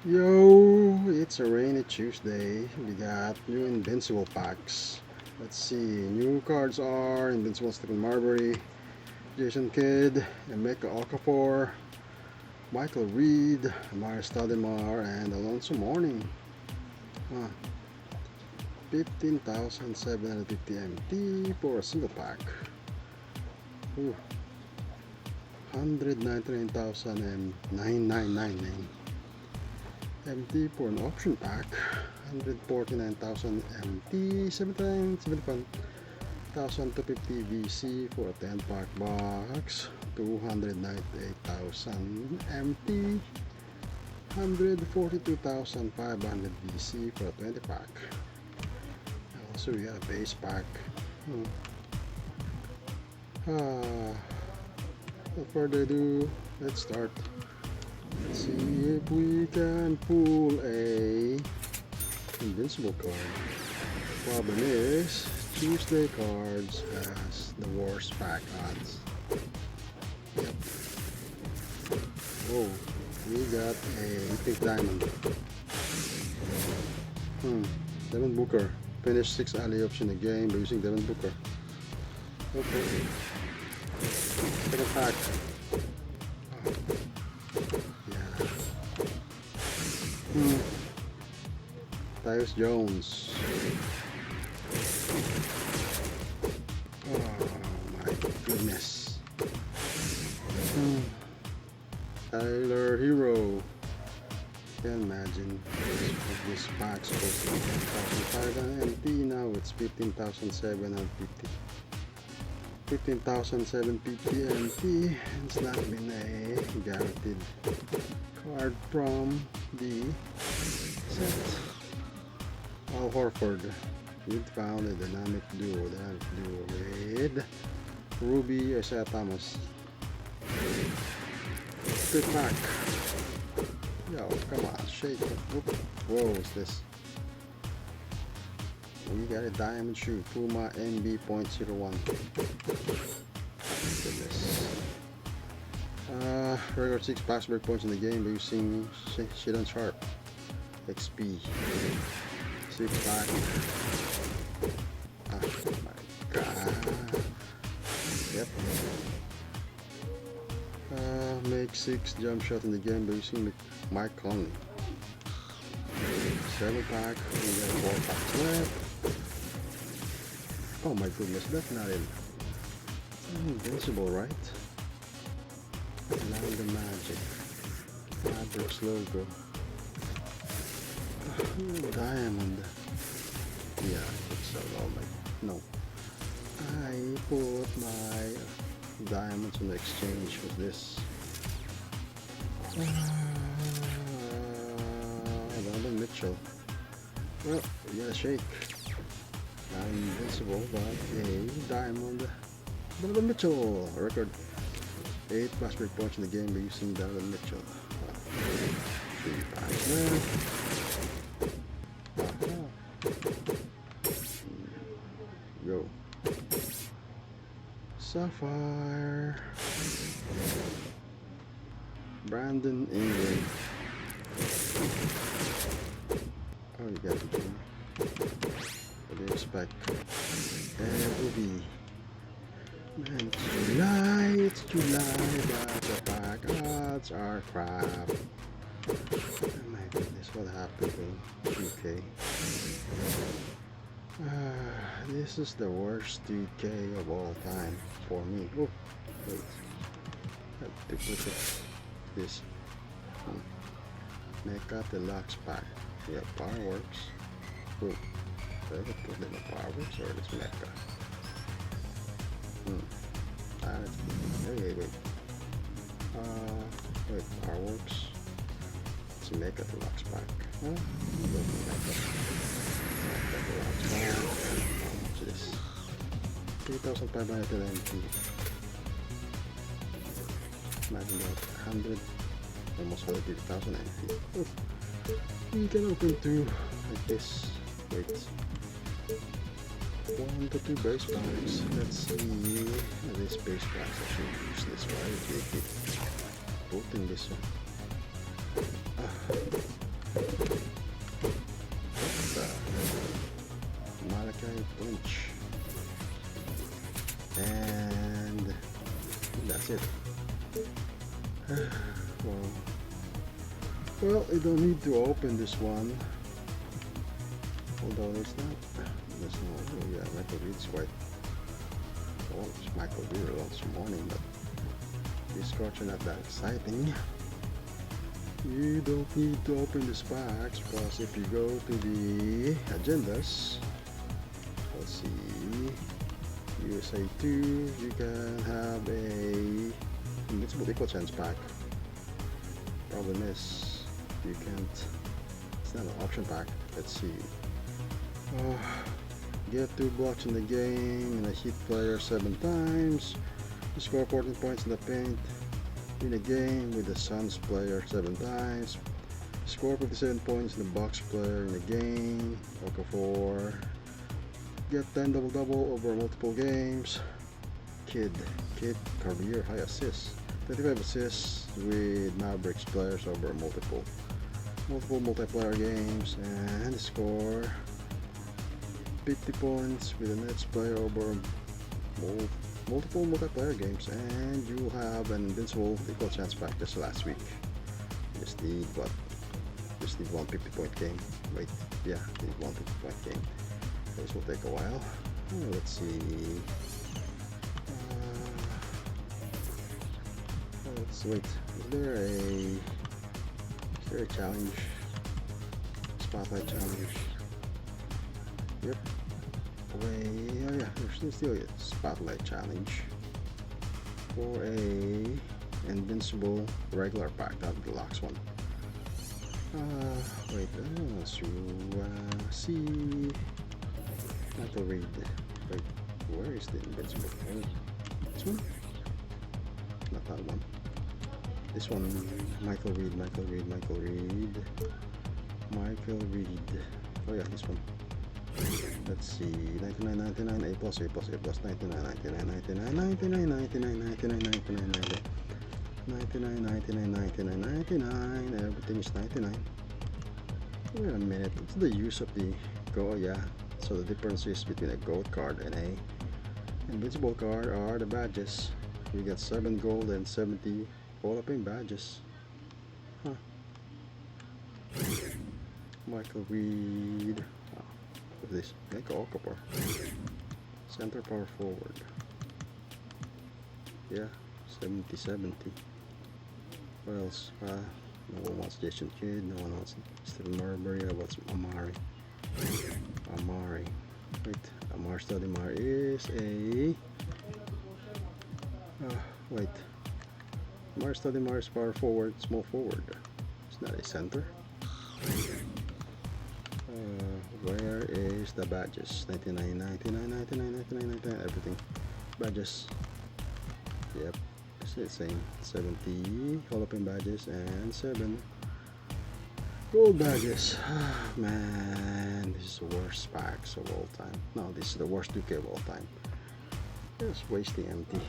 Yo, it's a rainy Tuesday. We got new Invincible packs. Let's see. New cards are Invincible Stephen Marbury, Jason Kidd, Emeka Okafor, Michael Reed, Amari Stoudemire, and Alonso Mourning. 15,750 MT for a single pack. 199,999 MT for an auction pack. 149,000 MT, 71,250 VC for a 10 pack box. 298,000 MT, 142,500 VC for a 20 pack. Also, we got a base pack. Without further ado, let's start. Let's see if we can pull a Invincible card. Problem is, Tuesday cards has the worst pack odds. Yep. Whoa, we got a pink diamond. Devin Booker. Finished 6 alley-oops in the game by using Devin Booker. Okay. Second pack. Tyus Jones. Oh my goodness. Tyler Hero. Can't imagine this pack's supposed to be 10,500 MT. Now it's 15,750. 15,750 MT. It's not been a guaranteed card from the set. Al Horford. We found a dynamic duo with Ruby Isaiah Thomas. Good pack. Yo, come on, shake it. Whoa, what's this? We got a diamond shoe, Puma NB.01. Goodness. Regular 6 pass break points in the game by using Shadon Sharp. XP. 6 pack. Oh my god. Yep. Make 6 jump shot in the game by using Mike Conley. 7 pack. We got 4 packs left. Oh my goodness, that's not it. Invincible, right? Now the magic. Mavericks logo. Diamond. Yeah, it's so low. No. I put my diamonds on the exchange with this. Donovan Mitchell. Well, we gotta shake. Not invincible, but a diamond. Donovan Mitchell record 8 fast break points in the game by using Donovan Mitchell. 3 packs left. Go. Sapphire. Brandon Ingram. Oh, you got the game. What do you expect? And Ruby. Man, it's July, but the pack odds are crap. Oh my goodness, what happened to UK? This is the worst 2K of all time for me. Oh, wait. I have to put this. Mecha Deluxe pack. We have Fireworks. Oh, should I put in the Fireworks or this Mecha? Wait. Wait, Fireworks. It's Mecha Deluxe pack. How much is this? 3,500 MT. Imagine that 100, almost 150,000 MT. Oh, we can open 2 like this. Wait. 1 to 2 base packs. Let's see. This base packs, I should use this one. Put in this one. clinch. And that's it. Well, you don't need to open this one. Although it's not. There's no. Oh yeah, Michael Reed's quite. Oh, it's Michael Reed this morning, but these cards are not that exciting. You don't need to open this packs because if you go to the agendas, let's see, USA 2, you can have a Invincible Equal Chance pack. Problem is, you can't, it's not an option pack. Let's see. Get 2 blocks in the game and I hit player 7 times. You score 14 points in the paint. In a game with the Suns player 7 times. Score 57 points in the Bucks player in a game. Okay, 4. Get 10 double-double over multiple games. Kid career high assists. 35 assists with Mavericks players over multiple multiplayer games, and score 50 points with the Nets player over multiple multiplayer games, and you have an Invincible Equal Chance pack just last week. Just need what? Just need 1 50-point game. Wait, yeah, need 1 50-point game. This will take a while. Let's see. Let's wait. Is there a challenge? Spotlight challenge. Yep. Oh yeah, there's still a spotlight challenge for a Invincible regular pack, not the deluxe one. Wait, see, Michael Reed. Wait, where is the Invincible? This one? Not that one. This one, Michael Reed. Oh yeah, this one. Let's see, 99.99, A plus, 99, everything is 99. Wait a minute, what's the use of the gold? Yeah, so the difference is between a gold card and a Invincible card are the badges. You get 7 gold and 70 Hall of Fame badges. Huh. Michael Reed. This make Okafor center power forward. Yeah, 70. What else? No one wants Jason Kidd, no one wants Stephen Marbury. How about Amari? Wait, Amar Stoudemire is a wait. Amar Stoudemire is power forward, small forward. It's not a center. Where is the badges? 99, everything. Badges. Yep, it's the same. 70 Hall of Fame badges and 7 gold badges. Man, this is the worst packs of all time. No, this is the worst 2K of all time. Just wasting empty.